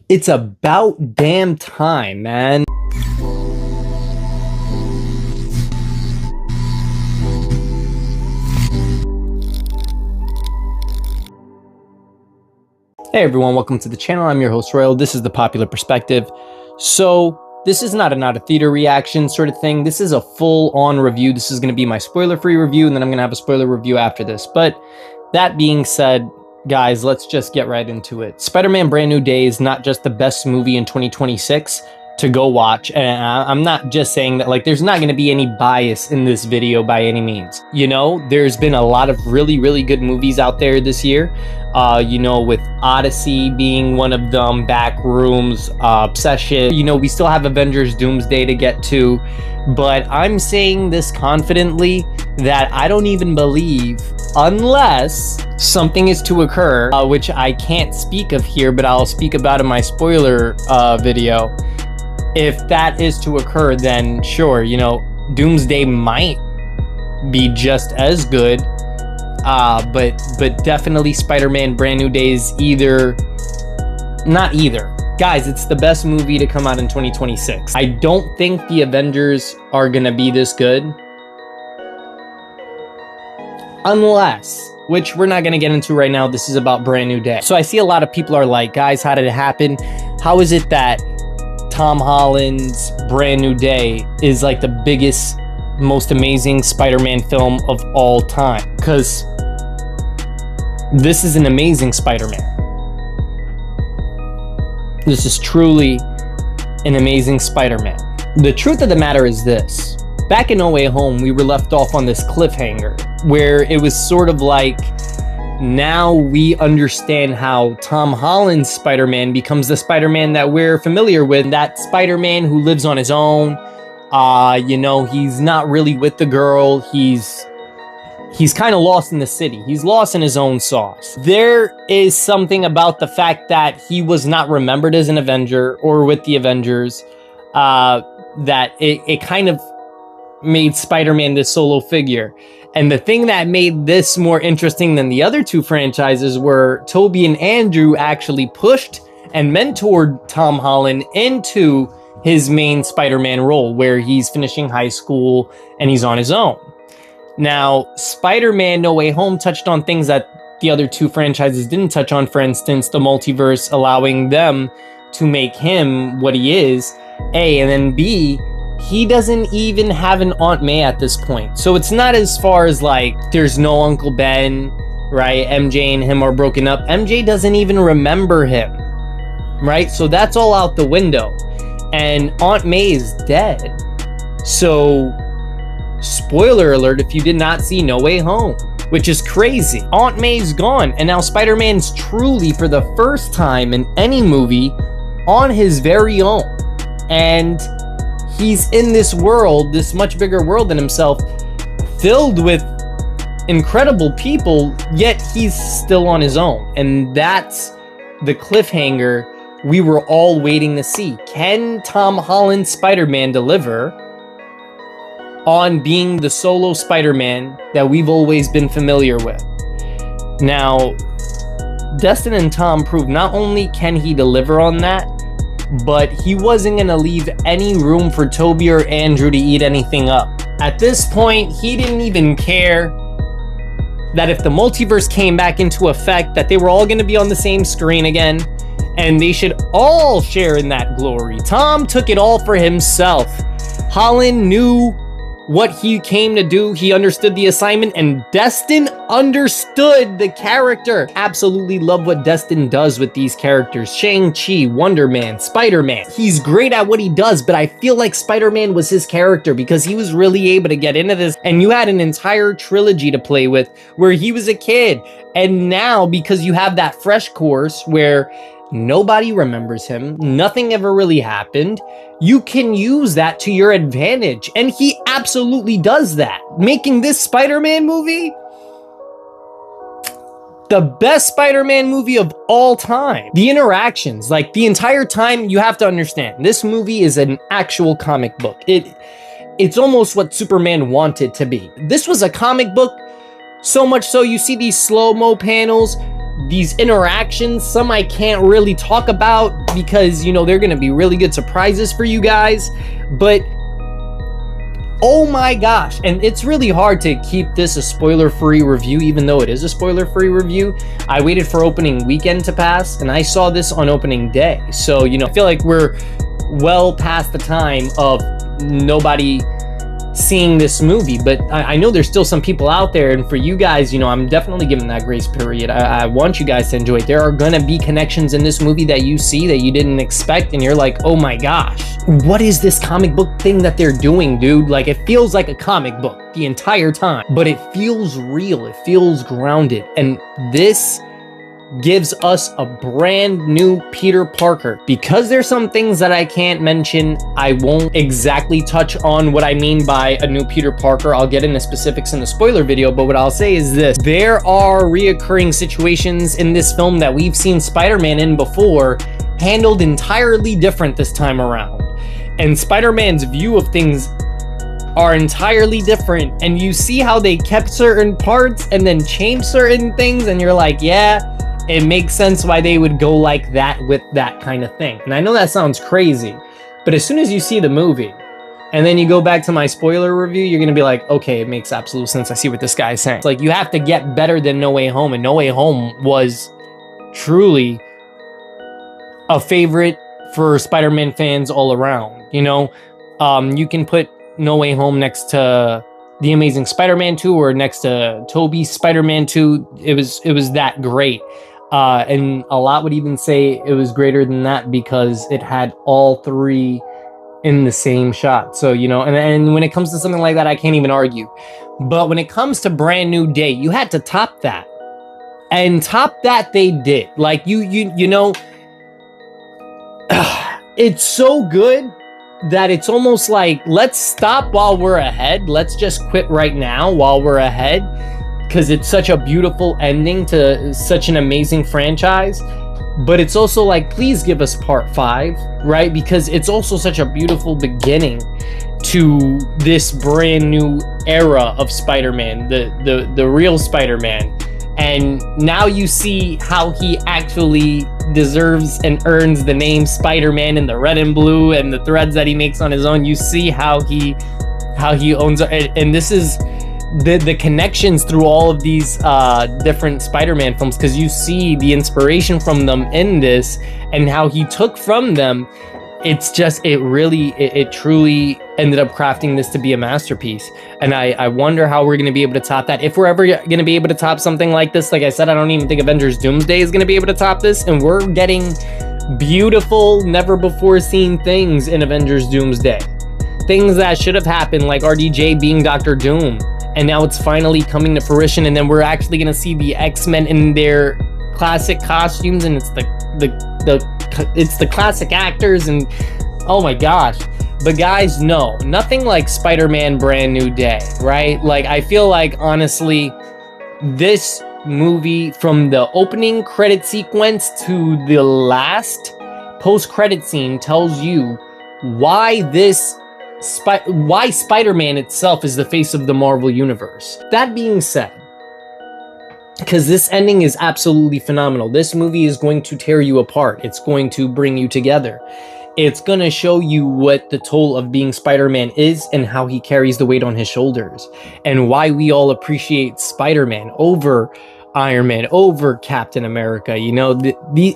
It's about damn time, man. Hey everyone, welcome to the channel. I'm your host Royal. This is The Popular Perspective. So this is not an out of theater reaction sort of thing. This is a full-on review. This is going to be my spoiler-free review, and then I'm going to have a spoiler review after this. But that being said, guys, let's just get right into it. Spider-Man Brand New Day is not just the best movie in 2026 to go watch. And I'm not just saying that, like, there's not going to be any bias in this video by any means. You know, there's been a lot of really, really good movies out there this year. You know, with Odyssey being one of them, Backrooms, Obsession. You know, we still have Avengers Doomsday to get to. But I'm saying this confidently that I don't even believe, unless something is to occur, which I can't speak of here, but I'll speak about in my spoiler video. If that is to occur, then sure, you know, Doomsday might be just as good, but definitely Spider-Man Brand New Day is not either. Guys, it's the best movie to come out in 2026. I don't think the Avengers are gonna be this good. Unless, which we're not gonna get into right now, this is about Brand New Day. So I see a lot of people are like, guys, how did it happen? How is it that Tom Holland's Brand New Day is like the biggest, most amazing Spider-Man film of all time? Because this is an amazing Spider-Man. This is truly an amazing Spider-Man. The truth of the matter is this. Back in No Way Home, we were left off on this cliffhanger where it was sort of like, now we understand how Tom Holland's Spider-Man becomes the Spider-Man that we're familiar with. That Spider-Man who lives on his own. You know, he's not really with the girl. He's kind of lost in the city. He's lost in his own sauce. There is something about the fact that he was not remembered as an Avenger or with the Avengers, that it kind of made Spider-Man this solo figure. And the thing that made this more interesting than the other two franchises were Tobey and Andrew actually pushed and mentored Tom Holland into his main Spider-Man role, where he's finishing high school and he's on his own. Now, Spider-Man No Way Home touched on things that the other two franchises didn't touch on. For instance, the multiverse allowing them to make him what he is, A, and then B, he doesn't even have an Aunt May at this point. So it's not as far as like, there's no Uncle Ben, right? MJ and him are broken up. MJ doesn't even remember him, right? So that's all out the window. And Aunt May is dead. So, spoiler alert if you did not see No Way Home, which is crazy. Aunt May's gone, and now Spider-Man's truly, for the first time in any movie, on his very own. And he's in this world, this much bigger world than himself, filled with incredible people, yet he's still on his own. And that's the cliffhanger we were all waiting to see. Can Tom Holland's Spider-Man deliver on being the solo Spider-Man that we've always been familiar with? Now, Destin and Tom proved not only can he deliver on that, but he wasn't going to leave any room for Tobey or Andrew to eat anything up. At this point, he didn't even care that if the multiverse came back into effect, that they were all going to be on the same screen again, and they should all share in that glory. Tom took it all for himself. Holland knew what he came to do. He understood the assignment, and Destin understood the character. Absolutely love what Destin does with these characters. Shang-Chi, Wonder Man, Spider-Man. He's great at what he does, but I feel like Spider-Man was his character because he was really able to get into this, and you had an entire trilogy to play with where he was a kid. And now, because you have that fresh course where nobody remembers him, nothing ever really happened, you can use that to your advantage. And he absolutely does that, making this Spider-Man movie the best Spider-Man movie of all time. The interactions, like the entire time, you have to understand, this movie is an actual comic book. It's almost what Superman wanted to be. This was a comic book, so much so you see these slow-mo panels these interactions, some I can't really talk about because, you know, they're gonna be really good surprises for you guys, but oh my gosh. And it's really hard to keep this a spoiler-free review, even though it is a spoiler-free review. I waited for opening weekend to pass, and I saw this on opening day. So, you know, I feel like we're well past the time of nobody seeing this movie, but I know there's still some people out there, and for you guys, you know, I'm definitely giving that grace period. I want you guys to enjoy it. There are gonna be connections in this movie that you see that you didn't expect, and you're like, oh my gosh, what is this comic book thing that they're doing, dude? Like, it feels like a comic book the entire time, but it feels real, it feels grounded, and this gives us a brand new Peter Parker. Because there's some things that I can't mention, I won't exactly touch on what I mean by a new Peter Parker. I'll get into specifics in the spoiler video, but what I'll say is this: there are reoccurring situations in this film that we've seen Spider-Man in before, handled entirely different this time around. And Spider-Man's view of things are entirely different, and you see how they kept certain parts and then changed certain things, and you're like, yeah, it makes sense why they would go like that with that kind of thing. And I know that sounds crazy, but as soon as you see the movie and then you go back to my spoiler review, you're gonna be like, okay, it makes absolute sense. I see what this guy's saying. It's like, you have to get better than No Way Home, and No Way Home was truly a favorite for Spider-Man fans all around. You know, you can put No Way Home next to The Amazing Spider-Man 2 or next to Tobey's Spider-Man 2. It was that great. And a lot would even say it was greater than that because it had all three in the same shot. So, you know, and when it comes to something like that, I can't even argue. But when it comes to Brand New Day, you had to top that. And top that they did. Like, you know, it's so good that it's almost like, let's stop while we're ahead. Let's just quit right now while we're ahead, because it's such a beautiful ending to such an amazing franchise. But it's also like, please give us part 5, right? Because it's also such a beautiful beginning to this brand new era of Spider-Man, the real Spider-Man. And now you see how he actually deserves and earns the name Spider-Man in the red and blue and the threads that he makes on his own. You see how he owns it. And this is the connections through all of these different Spider-Man films, because you see the inspiration from them in this and how he took from them. It's just, it truly ended up crafting this to be a masterpiece. And I wonder how we're going to be able to top that. If we're ever going to be able to top something like this, like I said, I don't even think Avengers Doomsday is going to be able to top this. And we're getting beautiful, never before seen things in Avengers Doomsday. Things that should have happened, like RDJ being Dr. Doom. And now it's finally coming to fruition. And then we're actually going to see the X-Men in their classic costumes. And it's it's the classic actors, and oh my gosh. But guys, no, nothing like Spider-Man Brand New Day, right? Like, I feel like, honestly, this movie, from the opening credit sequence to the last post-credit scene, tells you why why Spider-Man itself is the face of the Marvel Universe. That being said, because this ending is absolutely phenomenal. This movie is going to tear you apart. It's going to bring you together. It's going to show you what the toll of being Spider-Man is and how he carries the weight on his shoulders, and why we all appreciate Spider-Man over Iron Man, over Captain America. You know,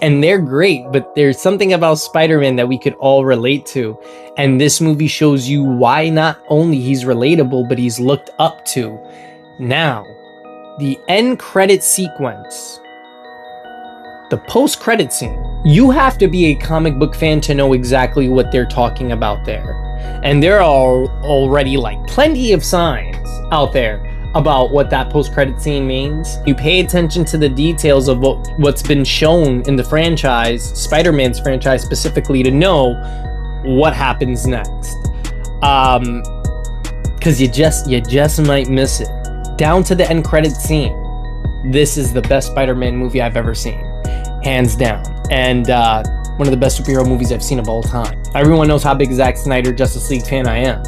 and they're great, but there's something about Spider-Man that we could all relate to. And this movie shows you why not only he's relatable, but he's looked up to. Now, the end credit sequence, the post-credit scene, you have to be a comic book fan to know exactly what they're talking about there. And there are already like plenty of signs out there about what that post-credit scene means. You pay attention to the details of what's been shown in the franchise, Spider-Man's franchise specifically, to know what happens next. Because you just might miss it. Down to the end credit scene, this is the best Spider-Man movie I've ever seen, hands down. And one of the best superhero movies I've seen of all time. Everyone knows how big Zack Snyder Justice League fan I am.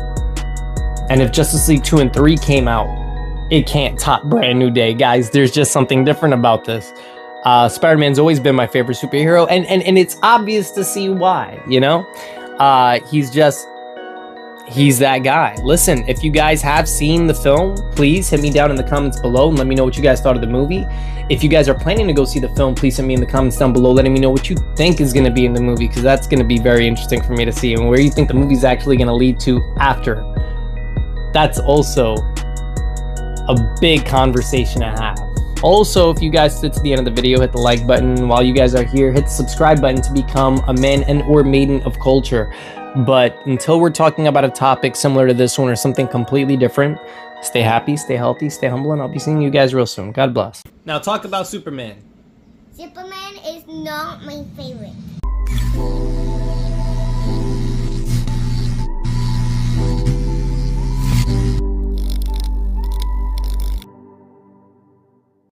And if Justice League 2 and 3 came out, it can't top Brand New Day, guys. There's just something different about this. Spider-Man's always been my favorite superhero, and it's obvious to see why, you know? He's that guy. Listen, if you guys have seen the film, please hit me down in the comments below and let me know what you guys thought of the movie. If you guys are planning to go see the film, please hit me in the comments down below letting me know what you think is going to be in the movie, because that's going to be very interesting for me to see, and where you think the movie's actually going to lead to after. That's also a big conversation to have. Also, if you guys sit to the end of the video, hit the like button. While you guys are here, hit the subscribe button to become a man and or maiden of culture. But until we're talking about a topic similar to this one or something completely different, stay happy, stay healthy, stay humble, and I'll be seeing you guys real soon. God bless. Now talk about Superman. Superman is not my favorite.